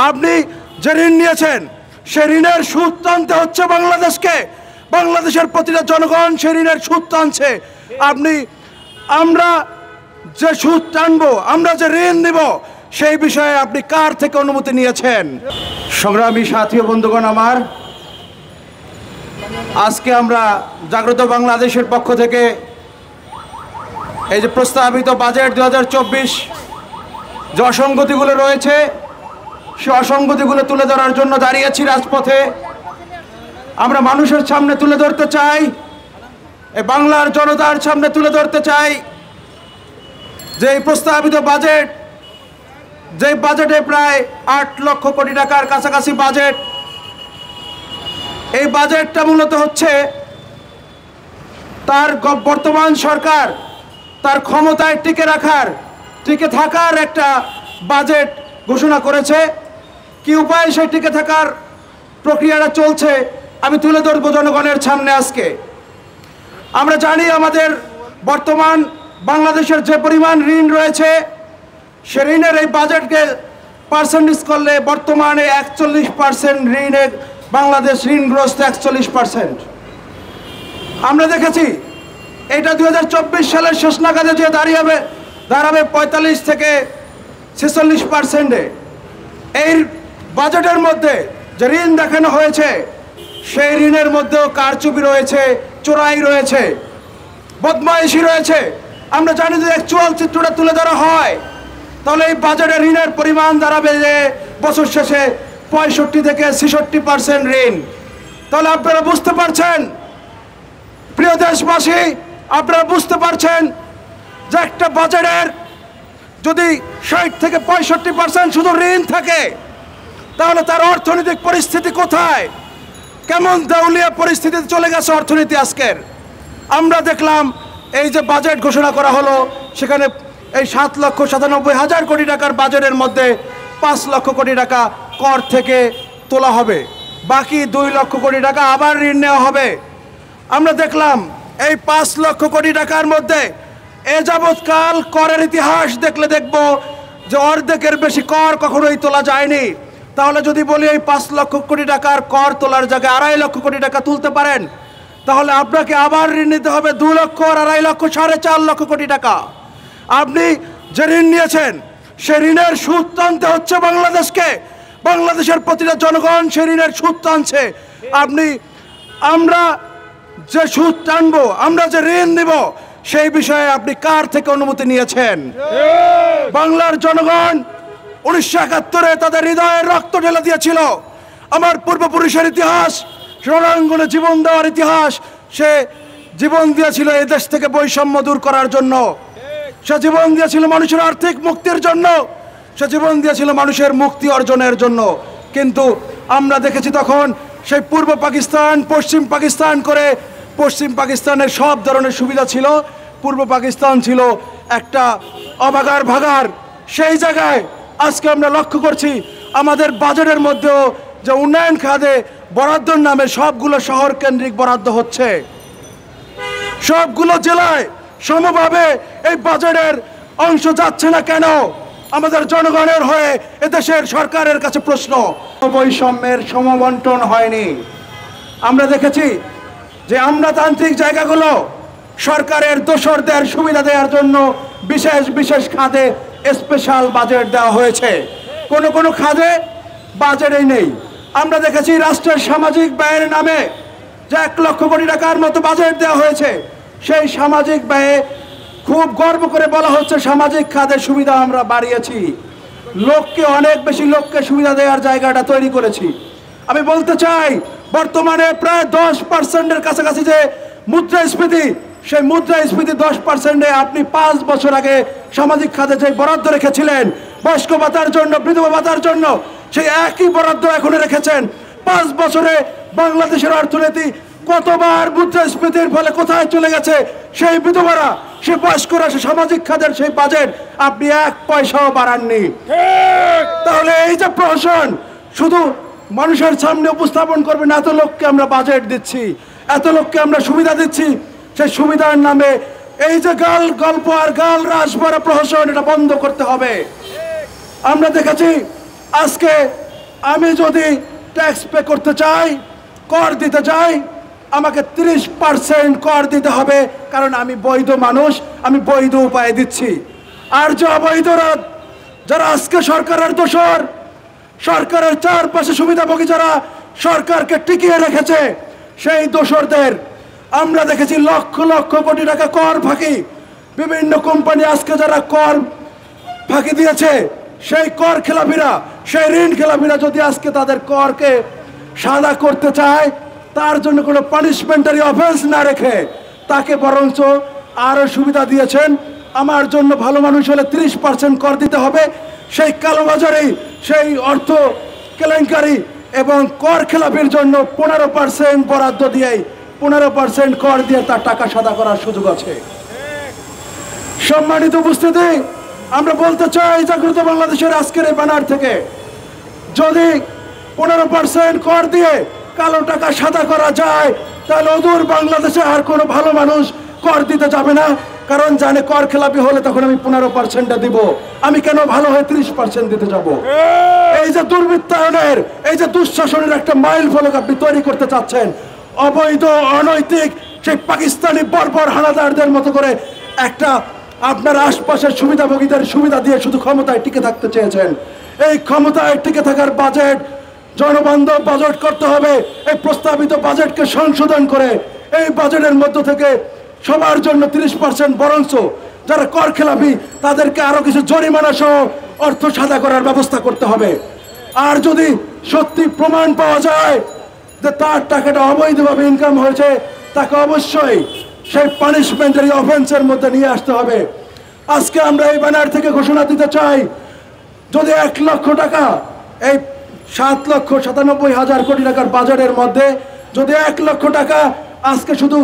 আপনি যে ঋণ নিয়েছেন সে ঋণের সুদ টানতে হচ্ছে বাংলাদেশকে, বাংলাদেশের প্রতিটা জনগণ সে ঋণের সুদ টানছে। আমরা যে সুদ টানবো, আমরা যে ঋণ নিব, সেই বিষয়ে আপনি কার থেকে অনুমতি নিয়েছেন? সংগ্রামী সাথী ও বন্ধুগণ আমার, আজকে আমরা জাগ্রত বাংলাদেশের পক্ষ থেকে এই যে প্রস্তাবিত বাজেট 2024 যে অসঙ্গতিগুলো রয়েছে সে অসঙ্গতিগুলো তুলে ধরার জন্য দাঁড়িয়েছি রাজপথে। আমরা মানুষের সামনে তুলে ধরতে চাই, এই বাংলার জনতার সামনে তুলে ধরতে চাই যে এই প্রস্তাবিত বাজেট, যে বাজেটে প্রায় 8 লক্ষ কোটি টাকার কাছাকাছি বাজেট, এই বাজেটটা মূলত হচ্ছে তার বর্তমান সরকার তার ক্ষমতায় টিকে থাকার একটা বাজেট ঘোষণা করেছে। কি উপায় সেই টিকে থাকার প্রক্রিয়াটা চলছে আমি তুলে ধরবো জনগণের সামনে। আজকে আমরা জানি আমাদের বর্তমান বাংলাদেশের যে পরিমাণ ঋণ রয়েছে, সে ঋণের এই বাজেটকে পার্সেন্টেজ করলে বর্তমানে 41% ঋণের বাংলাদেশ ঋণগ্রস্ত 41%। আমরা দেখেছি এটা 2024 সালের শেষ নাগাদে যে দাঁড়াবে 45 থেকে 46%-এ। এই বাজেটের মধ্যে যে ঋণ দেখানো হয়েছে সেই ঋণের মধ্যেও কারচুপি রয়েছে, চোরাই রয়েছে, বদমাইশি রয়েছে। আমরা জানি যে অ্যাকচুয়াল চিত্রটা তুলে ধরা হয় তাহলে এই বাজেটের ঋণের পরিমাণ দাঁড়াবে যে বছর শেষে 65 থেকে 66% ঋণ। তাহলে আপনারা বুঝতে পারছেন, প্রিয় দেশবাসী, আপনারা বুঝতে পারছেন যে একটা বাজেটের যদি 60 থেকে 65% শুধু ঋণ থাকে তাহলে তার অর্থনৈতিক পরিস্থিতি কোথায়, কেমন দেউলিয়া পরিস্থিতিতে চলে গেছে অর্থনীতি আজকের। আমরা দেখলাম এই যে বাজেট ঘোষণা করা হলো সেখানে এই 7,97,000 কোটি টাকার বাজেটের মধ্যে 5 লক্ষ কোটি টাকা কর থেকে তোলা হবে, বাকি 2 লক্ষ কোটি টাকা আবার ঋণ নেওয়া হবে। আমরা দেখলাম এই 5 লক্ষ কোটি টাকার মধ্যে এ যাবৎকাল করের ইতিহাস দেখলে দেখব যে অর্ধেকের বেশি কর কখনোই তোলা যায়নি। তাহলে যদি বলি এই 5 লক্ষ কোটি টাকার কর তোলার জায়গায় 2.5 লক্ষ কোটি টাকা তুলতে পারেন, তাহলে আপনাকে আবার ঋণ নিতে হবে 2 লক্ষ আর 2.5 লক্ষ 4.5 লক্ষ কোটি টাকা। আপনি যে ঋণ নিয়েছেন সে ঋণের সুদ টানতে হচ্ছে বাংলাদেশকে, বাংলাদেশের প্রতিটা জনগণ সে ঋণের সুদ টানছে। আমরা যে সুদ টানবো, আমরা যে ঋণ নিব, সেই বিষয়ে আপনি কার থেকে অনুমতি নিয়েছেন? বাংলার জনগণ 1971-এ তাদের হৃদয়ের রক্ত ঢেলে দিয়েছিল। আমার পূর্বপুরুষের ইতিহাস, রণাঙ্গনে জীবন দেওয়ার ইতিহাস, সে জীবন দিয়েছিল এই দেশ থেকে বৈষম্য দূর করার জন্য, সে জীবন দিয়েছিল মানুষের আর্থিক মুক্তির জন্য, সে জীবন দিয়েছিল মানুষের মুক্তি অর্জনের জন্য। কিন্তু আমরা দেখেছি তখন সেই পূর্ব পাকিস্তান পশ্চিম পাকিস্তান করে, পশ্চিম পাকিস্তানের সব ধরনের সুবিধা ছিল, পূর্ব পাকিস্তান ছিল একটা অভাগার ভাগার। সেই জায়গায় আজকে আমরা লক্ষ্য করছি আমাদের বাজেটের মধ্যেও যে উন্নয়ন খাতে বরাদ্দর নামে সবগুলো শহর কেন্দ্রিক বরাদ্দ হচ্ছে, সবগুলো জেলায় সমভাবে এই বাজেটের অংশ যাচ্ছে না কেন? আমাদের জনগণের হয়ে এদেশের সরকারের কাছে প্রশ্ন। বৈষম্যের সমবন্টন হয়নি। আমরা দেখেছি যে আমলাতান্ত্রিক জায়গাগুলো সরকারের দোসরদের সুবিধা দেওয়ার জন্য বিশেষ বিশেষ খাতে স্পেশাল বাজেট দেওয়া হয়েছে, কোনো খাতে বাজেটই নেই। আমরা দেখেছি রাষ্ট্রের সামাজিক ব্যয়ের নামে যে 1 লক্ষ কোটি টাকার মতো বাজেট দেওয়া হয়েছে, সেই সামাজিক ব্যয়ে খুব গর্ব করে বলা হচ্ছে সামাজিক খাতের সুবিধা আমরা বাড়িয়েছি, অনেক বেশি লোককে সুবিধা দেওয়ার জায়গাটা তৈরি করেছি। আমি বলতে চাই বর্তমানে প্রায় 10%-এর কাছাকাছি যে মুদ্রাস্ফীতি, সেই মুদ্রাস্ফীতি 10%-এ আপনি 5 বছর আগে সামাজিক খাতে যে বরাদ্দ রেখেছিলেন বয়স্ক ভাতার জন্য, বিধবা ভাতার জন্য, সেই একই বরাদ্দ এখন রেখেছেন। 5 বছরে বাংলাদেশের অর্থনীতি কতবার মুদ্রাস্ফীতির ফলে কোথায় চলে গেছে? সেই বিধবারা, সে বয়স্করা, সে সামাজিক খাতের সেই বাজেট আপনি 1 পয়সাও বাড়াননি। তাহলে এই যে প্রহসন শুধু মানুষের সামনে উপস্থাপন করবেন, এত লোককে আমরা বাজেট দিচ্ছি, এত লোককে আমরা সুবিধা দিচ্ছি, সেই সুবিধার নামে এই যে গল্প আর গাল রাস ভরা প্রহসন, এটা বন্ধ করতে হবে। আমরা দেখেছি আজকে আমি যদি ট্যাক্স পে করতে চাই, কর দিতে চাই, আমাকে 30% কর দিতে হবে, কারণ আমি বৈধ মানুষ, আমি বৈধ উপায়ে দিচ্ছি। আর যে অবৈধরা, যারা আজকে সরকারের দোসর, সরকারের চারপাশে সুবিধাভোগী যারা সরকারকে টিকিয়ে রেখেছে, সেই দোসরদের আমরা দেখেছি লক্ষ লক্ষ কোটি টাকা কর ফাঁকি। বিভিন্ন কোম্পানি আজকে যারা কর ফাঁকি দিয়েছে, সেই কর খেলাপিরা, সেই ঋণ খেলাপিরা যদি আজকে তাদের করকে সাদা করতে চায়, তার জন্য কোনো পানিশমেন্টারি অফেন্স না রেখে তাকে বরঞ্চ আরও সুবিধা দিয়েছেন। আমার জন্য ভালো মানুষ হলে 30% কর দিতে হবে। সেই কালোবাজারি, সেই অর্থ কেলেঙ্কারি এবং কর খেলাপির জন্য 15% বরাদ্দ দিয়েই 15% কর দিয়ে তার টাকা সাদা করার সুযোগ আছে। সম্মানিত উপস্থিতি, আমরা বলতে চাই জাগ্রত বাংলাদেশের আজকের এই ব্যানার থেকে, যদি 15% কর দিয়ে কালো টাকা সাদা করা যায়, তাহলে অদূর বাংলাদেশে আর কোনো ভালো মানুষ কর দিতে যাবে না, কারণ জানে কর খেলাপি হলে তখন আমি 15% দিব, আমি কেন ভালো হয়ে 30% দিতে যাব। এই যে দুর্বৃত্তায়নের, এই যে দুঃশাসনের একটা মাইল ফলক আপনি তৈরি করতে চাচ্ছেন, অবৈধ অনৈতিক সেই পাকিস্তানি বর্বর হানাদারদের মতো করে একটা আপনার আশপাশের সুবিধাভোগীদের সুবিধা দিয়ে শুধু ক্ষমতায় টিকে থাকতে চেয়েছেন। এই ক্ষমতায় টিকে থাকার বাজেট জনবান্ধব বাজেট করতে হবে। এই প্রস্তাবিত বাজেটকে সংশোধন করে এই বাজেটের মধ্য থেকে সবার জন্য 30%, বরঞ্চ যারা কর খেলাপি তাদেরকে আরো কিছু জরিমানা সহ অর্থ সাদা করার ব্যবস্থা করতে হবে। আর যদি সত্যি প্রমাণ পাওয়া যায় যে তার টাকাটা অবৈধভাবে ইনকাম হয়েছে, তাকে অবশ্যই সেই পানিশমেন্টারি অফেন্সের মধ্যে নিয়ে আসতে হবে। আজকে আমরা এই ব্যানার থেকে ঘোষণা দিতে চাই, যদি 1 লক্ষ টাকা, এই 7,97,000 কোটি টাকার বাজারের মধ্যে যদি 1 লক্ষ টাকা আজকে শুধু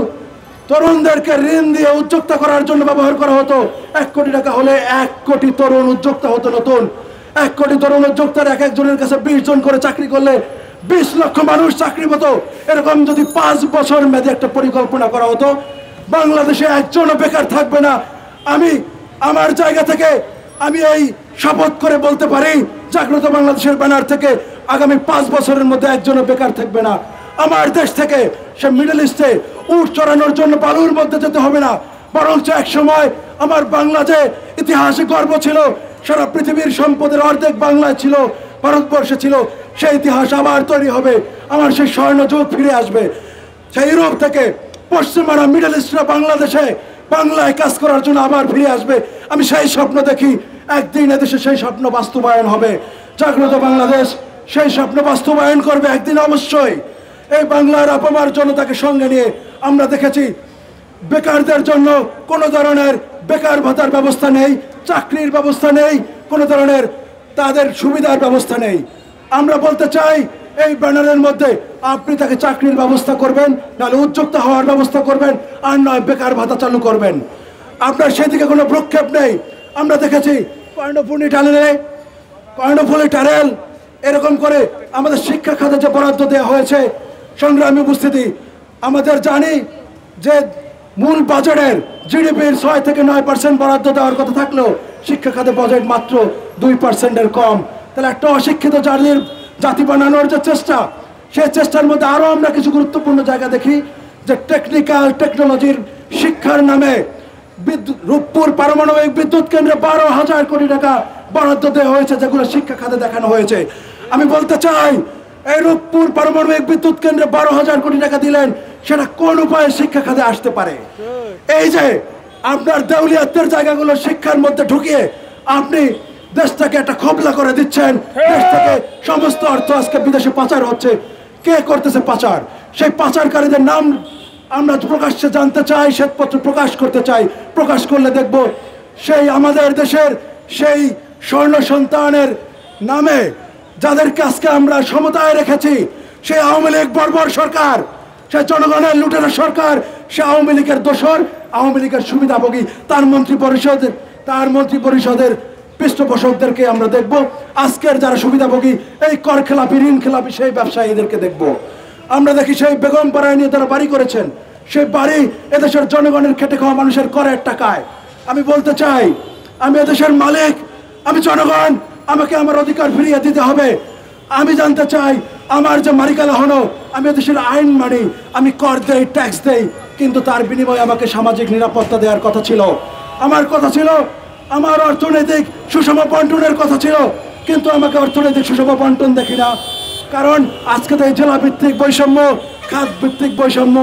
তরুণদেরকে ঋণ দিয়ে উদ্যোক্তা করার জন্য ব্যবহার করা হতো, 1 কোটি টাকা হলে 1 কোটি তরুণ উদ্যোক্তা হতো। নতুন 1 কোটি তরুণ উদ্যোক্তার এক একজনের কাছে 20 জন করে চাকরি করলে 20 লক্ষ মানুষ চাকরি পেত। এরকম যদি 5 বছর মেয়াদী একটা পরিকল্পনা করা হতো, বাংলাদেশে একজনও বেকার থাকবে না। আমি আমার জায়গা থেকে আমি এই শপথ করে বলতে পারি, জাগ্রত বাংলাদেশের ব্যানার থেকে আগামী 5 বছরের মধ্যে একজনও বেকার থাকবে না। আমার দেশ থেকে সে মিডল ইস্টে উট চড়ানোর জন্য বালুর মধ্যে যেতে হবে না, বরঞ্চ এক সময় আমার বাংলাদেশে ইতিহাসে গর্ব ছিল, সারা পৃথিবীর সম্পদের অর্ধেক বাংলায় ছিল, ভারতবর্ষে ছিল। সেই ইতিহাস আবার তৈরি হবে, আমার সেই স্বর্ণ যুগ ফিরে আসবে। সেই ইউরোপ থেকে পশ্চিমারা, মিডল ইস্টরা বাংলাদেশে বাংলায় কাজ করার জন্য আবার ফিরে আসবে। আমি সেই স্বপ্ন দেখি, একদিন এদেশে সেই স্বপ্ন বাস্তবায়ন হবে। জাগ্রত বাংলাদেশ সেই স্বপ্ন বাস্তবায়ন করবে একদিন অবশ্যই। এই বাংলার অপমার জনতাকে সঙ্গে নিয়ে আমরা দেখেছি বেকারদের জন্য কোনো ধরনের বেকার ভাতার ব্যবস্থা নেই, চাকরির ব্যবস্থা নেই, কোনো ধরনের তাদের সুবিধার ব্যবস্থা নেই। আমরা বলতে চাই, এই ব্যানারের মধ্যে আপনি তাকে চাকরির ব্যবস্থা করবেন, নাহলে উদ্যোক্তা হওয়ার ব্যবস্থা করবেন, আর নয় বেকার ভাতা চালু করবেন। আপনার সেদিকে কোনো ভ্রুক্ষেপ নেই। আমরা দেখেছি কর্ণফুলী টানেল এরকম করে আমাদের শিক্ষা খাতে যে বরাদ্দ দেওয়া হয়েছে, সংগ্রামী উপস্থিতি, আমাদের জানি যে মূল বাজেটের জিডিপির 6 থেকে 9% বরাদ্দ দেওয়ার কথা থাকলেও শিক্ষা খাতে বাজেট মাত্র 2%-এর কম। তাহলে একটা অশিক্ষিত জাতি বানানোর যে চেষ্টা, সেই চেষ্টার মধ্যে আরো আমরা কিছু গুরুত্বপূর্ণ জায়গা দেখি, যে টেকনিক্যাল টেকনোলজির শিক্ষার নামে রূপপুর পারমাণবিক বিদ্যুৎ কেন্দ্রে 12,000 কোটি টাকা বরাদ্দ দেওয়া হয়েছে, যেগুলো শিক্ষা খাতে দেখানো হয়েছে। আমি বলতে চাই, এই রূপপুর পারমাণবিক বিদ্যুৎ কেন্দ্রে 12,000 কোটি টাকা দিলেন, সেটা কোন উপায়ে শিক্ষা খাতে আসতে পারে? এই যে আপনার দেউলিয়াতের জায়গাগুলো শিক্ষার মধ্যে ঢুকিয়ে আপনি দেশটাকে একটা খোবলা করে দিচ্ছেন। দেশ থেকে সমস্ত অর্থ আজকে বিদেশে পাচার হচ্ছে। কে করতেছে পাচার? সেই পাচারকারীদের নাম আমরা প্রকাশ্যে জানতে চাই, শ্বেতপত্র প্রকাশ করতে চাই। প্রকাশ করলে দেখব সেই আমাদের দেশের সেই স্বর্ণ সন্তানের নামে যাদেরকে আজকে আমরা সমতায় রেখেছি, সেই আওয়ামী লীগ বর্বর সরকার, সে জনগণের লুটেরা সরকার, সে আওয়ামী লীগের দোসর, আওয়ামী লীগের সুবিধাভোগী, তার মন্ত্রী পরিষদের পৃষ্ঠপোষকদেরকে আমরা দেখব। আজকের যারা সুবিধাভোগী, এই কর খেলাপি, ঋণ খেলাপি সেই ব্যবসায়ীদেরকে দেখব। আমরা দেখি সেই বেগম পাড়ায় নিয়ে তারা বাড়ি করেছেন, সেই বাড়ি এদেশের জনগণের খেটে খাওয়া মানুষের করের টাকায়। আমি বলতে চাই, আমি এদেশের মালিক, আমি জনগণ, আমাকে আমার অধিকার ফিরিয়ে দিতে হবে। আমি জানতে চাই, আমার যে মালিকানা হলো, আমি দেশের আইন মানি, আমি কর দেই, ট্যাক্স দেই, কিন্তু তার বিনিময়ে আমাকে সামাজিক নিরাপত্তা দেওয়ার কথা ছিল। আমার কথা ছিল, আমার অর্থনৈতিক সুষম বন্টনের কথা ছিল, কিন্তু আমাকে অর্থনৈতিক সুষম বন্টন দেখি না। কারণ আজকে তো এই জেলা ভিত্তিক বৈষম্য, খাত ভিত্তিক বৈষম্য,